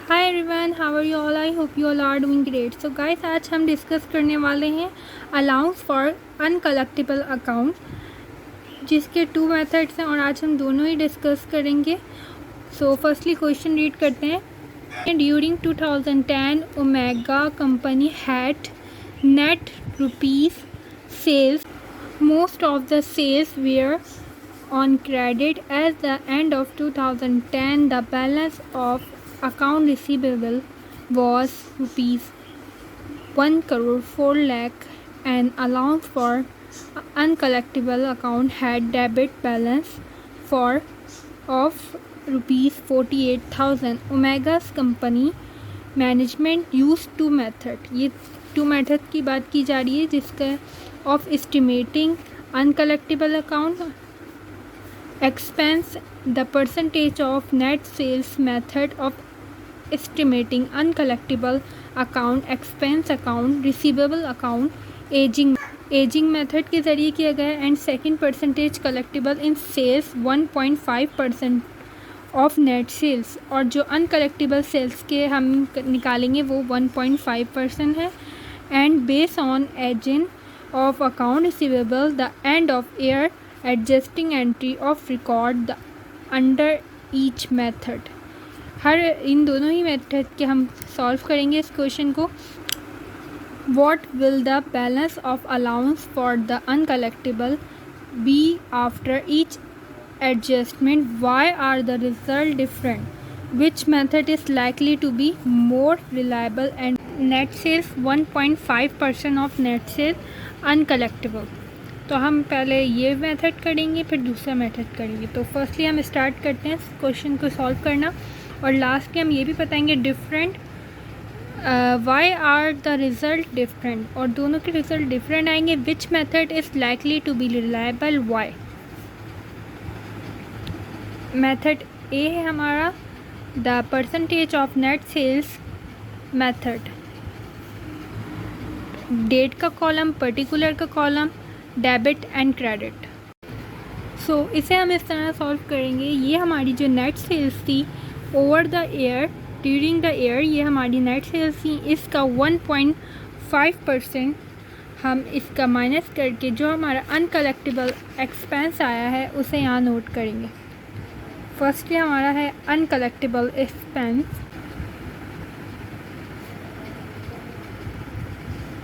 Hi everyone, how are you all? I hope you all are doing great. So guys, आज हम discuss करने वाले हैं allowance for uncollectable account, जिसके two methods हैं और आज हम दोनों ही डिस्कस करेंगे। सो फर्स्टली क्वेश्चन रीड करते हैं। During 2010 Omega company had net rupees sales. Most of the sales were on credit. At the end of 2010, the balance of account receivable was rupees 1 crore 4 lakh, and allowance for uncollectible account had debit balance for of rupees 48,000. Omega's company management used two method. ये to method की बात की जा रही है, जिसका of estimating uncollectible account expense. The percentage of net sales method of estimating uncollectible account, expense account, receivable account, aging method के ज़रिए किया गया है। And second percentage collectible in sales 1.5% of net sales, और जो अनकलेक्टिबल सेल्स के हम निकालेंगे वो 1.5% है। And base on ageing of account receivable the end of year adjusting entry of record the under each method. हर इन दोनों ही मेथड के हम सॉल्व करेंगे इस क्वेश्चन को। What will the balance of allowance for the uncollectable be after each adjustment? Why are the result different? Which method is likely to be more reliable? And net sales 1.5% of net sale uncollectable. तो हम पहले ये method करेंगे, फिर दूसरा method करेंगे। तो firstly हम स्टार्ट करते हैं क्वेश्चन को सॉल्व करना, और लास्ट के हम ये भी बताएंगे different why are the result different, और दोनों के रिज़ल्ट डिफरेंट आएंगे। Which method is likely to be reliable, why. Method A है हमारा the percentage of net sales method. Date का कॉलम, पर्टिकुलर का column, debit and credit. So इसे हम इस तरह सॉल्व करेंगे। ये हमारी जो नेट सेल्स थी over the year, during the year, ये हमारी नेट सेल्स थी। इसका 1.5% हम इसका माइनस करके जो हमारा अनकलेक्टेबल एक्सपेंस आया है उसे यहाँ नोट करेंगे। फर्स्टली हमारा है अनकलेक्टेबल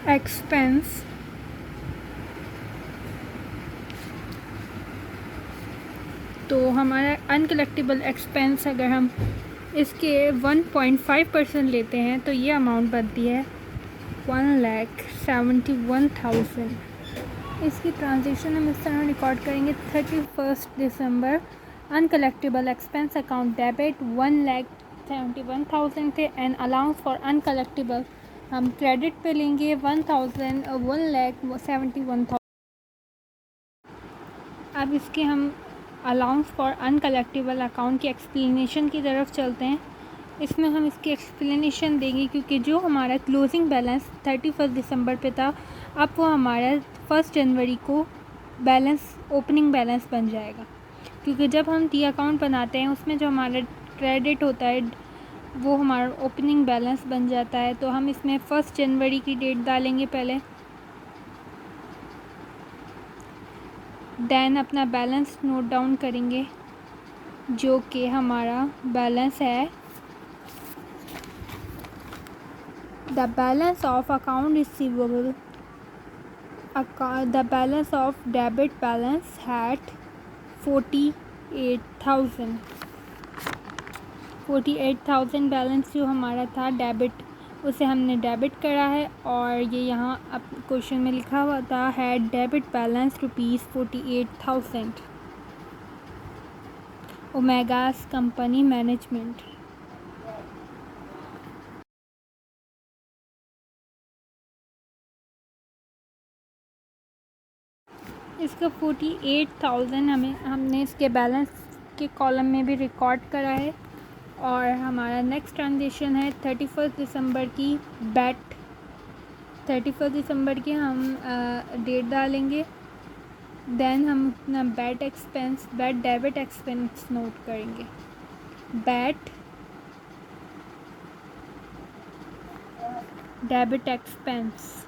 एक्सपेंस। तो हमारा अनकलेक्टेबल एक्सपेंस अगर हम इसके 1.5% लेते हैं तो ये अमाउंट बनती है 1,71,000। इसकी ट्रांजेक्शन हम इस तरह रिकॉर्ड करेंगे। 31 दिसंबर अनकलेक्टेबल एक्सपेंस अकाउंट डेबिट 1,71,000 थे, एंड अलाउंस फॉर अनकलेक्टेबल हम क्रेडिट पे लेंगे 1,71,000। अब इसके हम अलाउंस फॉर अनकलेक्टेबल अकाउंट की एक्सप्लेनेशन की तरफ चलते हैं। इसमें हम इसकी एक्सप्लेनेशन देंगे, क्योंकि जो हमारा क्लोजिंग बैलेंस 31 दिसंबर पे था, अब वो हमारा 1 जनवरी को बैलेंस ओपनिंग बैलेंस बन जाएगा। क्योंकि जब हम टी अकाउंट बनाते हैं उसमें जो हमारा क्रेडिट होता है वो हमारा ओपनिंग बैलेंस बन जाता है। तो हम इसमें 1 जनवरी की डेट डालेंगे पहले, देन अपना बैलेंस नोट डाउन करेंगे, जो कि हमारा बैलेंस है the balance of account receivable, the balance of debit balance hat 48,000 balance जो हमारा था डेबिट, उसे हमने डेबिट करा है। और ये यहाँ अब क्वेश्चन में लिखा हुआ था had debit balance rupees 48,000। Omega's company management. इसका 48,000 हमने इसके बैलेंस के कॉलम में भी रिकॉर्ड करा है। और हमारा नेक्स्ट ट्रांजेक्शन है 31 दिसंबर की बैट। 31 दिसंबर की हम डेट डालेंगे, देन हम अपना बैट डेबिट एक्सपेंस नोट करेंगे। Bat debit expense.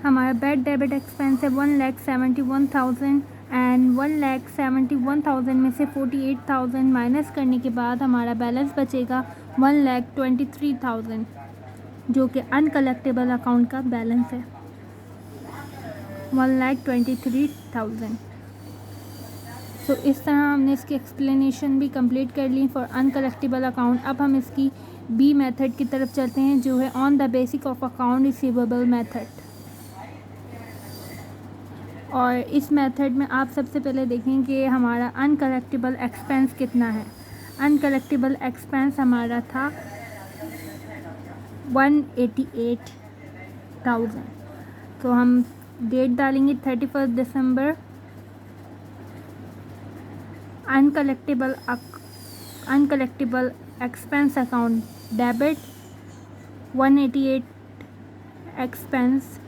हमारा बैड डेबिट एक्सपेंस है 1,71,000 एंड 1,71,000 में से 48,000 माइनस करने के बाद हमारा बैलेंस बचेगा 1,23,000 जो कि अनकलेक्टेबल अकाउंट का बैलेंस है 1,23,000। तो इस तरह हमने इसकी एक्सप्लेनेशन भी कंप्लीट कर ली फॉर अनकलेक्टेबल अकाउंट। अब हम इसकी बी मेथड की तरफ चलते हैं जो है on the basic of account receivable method. और इस मेथड में आप सबसे पहले देखें कि हमारा अनकलेक्टेबल एक्सपेंस कितना है। अनकलेक्टेबल एक्सपेंस हमारा था 188,000। तो हम डेट डालेंगे 31 दिसंबर। Uncollectable expense account debit 188 expense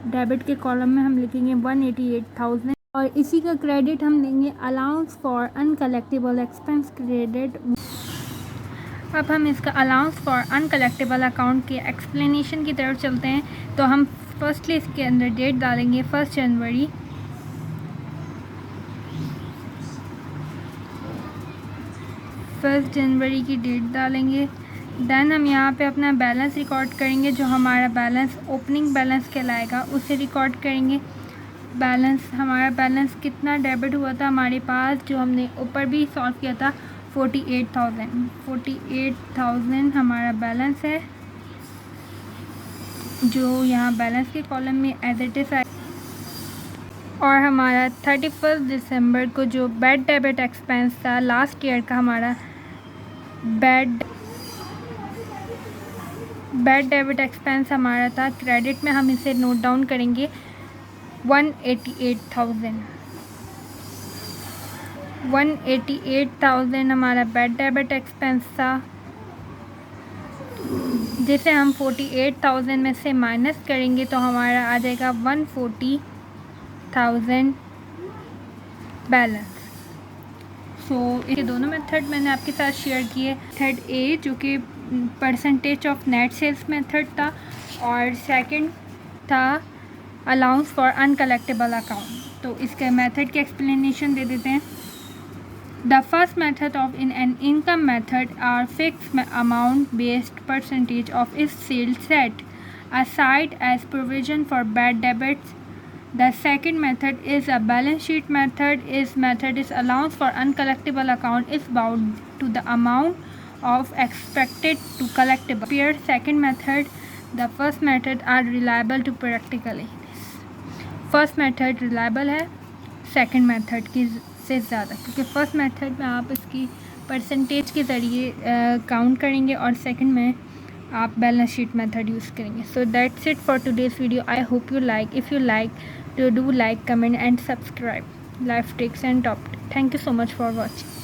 debit के कॉलम में हम लिखेंगे 188,000 और इसी का क्रेडिट हम देंगे allowance for uncollectible expense credit. अब हम इसका अलाउंस फॉर अनकलेक्टेबल अकाउंट के एक्सप्लेनेशन की तरफ चलते हैं। तो हम फर्स्टली इसके अंदर डेट डालेंगे 1 जनवरी। की डेट डालेंगे। देन हम यहाँ पे अपना बैलेंस रिकॉर्ड करेंगे जो हमारा बैलेंस ओपनिंग बैलेंस कहलाएगा उसे रिकॉर्ड करेंगे। हमारा बैलेंस कितना डेबिट हुआ था हमारे पास जो हमने ऊपर भी सॉल्व किया था 48,000 हमारा बैलेंस है जो यहाँ बैलेंस के कॉलम में एज इट इज़। और हमारा 31 दिसंबर को जो बैड डेबिट एक्सपेंस था लास्ट ईयर का हमारा बैड डेबिट एक्सपेंस हमारा था क्रेडिट में हम इसे नोट डाउन करेंगे 188,000 हमारा बैड डेबिट एक्सपेंस था जिसे हम 48,000 में से माइनस करेंगे तो हमारा आ जाएगा 140,000 बैलेंस। सो ये दोनों मेथड मैंने आपके साथ शेयर किए। मेथड ए जो कि percentage of net sales method था और सेकंड था अलाउंस फॉर अनकलेक्टेबल अकाउंट। तो इसके मेथड की एक्सप्लेनेशन दे देते हैं। The first method of an income method are fixed amount based percentage of its sales set aside as provision for bad debits. The second method is a balance sheet method. This method is allowance for uncollectible account is bound to the amount of expected to collectible. Compare second method. The first method are reliable to practically. First method reliable है second method की से ज़्यादा क्योंकि first method में आप इसकी percentage के ज़रिए काउंट करेंगे और सेकंड में आप बैलेंस शीट मेथड यूज़ करेंगे। So that's it for today's video. I hope you like. If you like do like, comment and subscribe life tricks and top. Thank you so much for watching.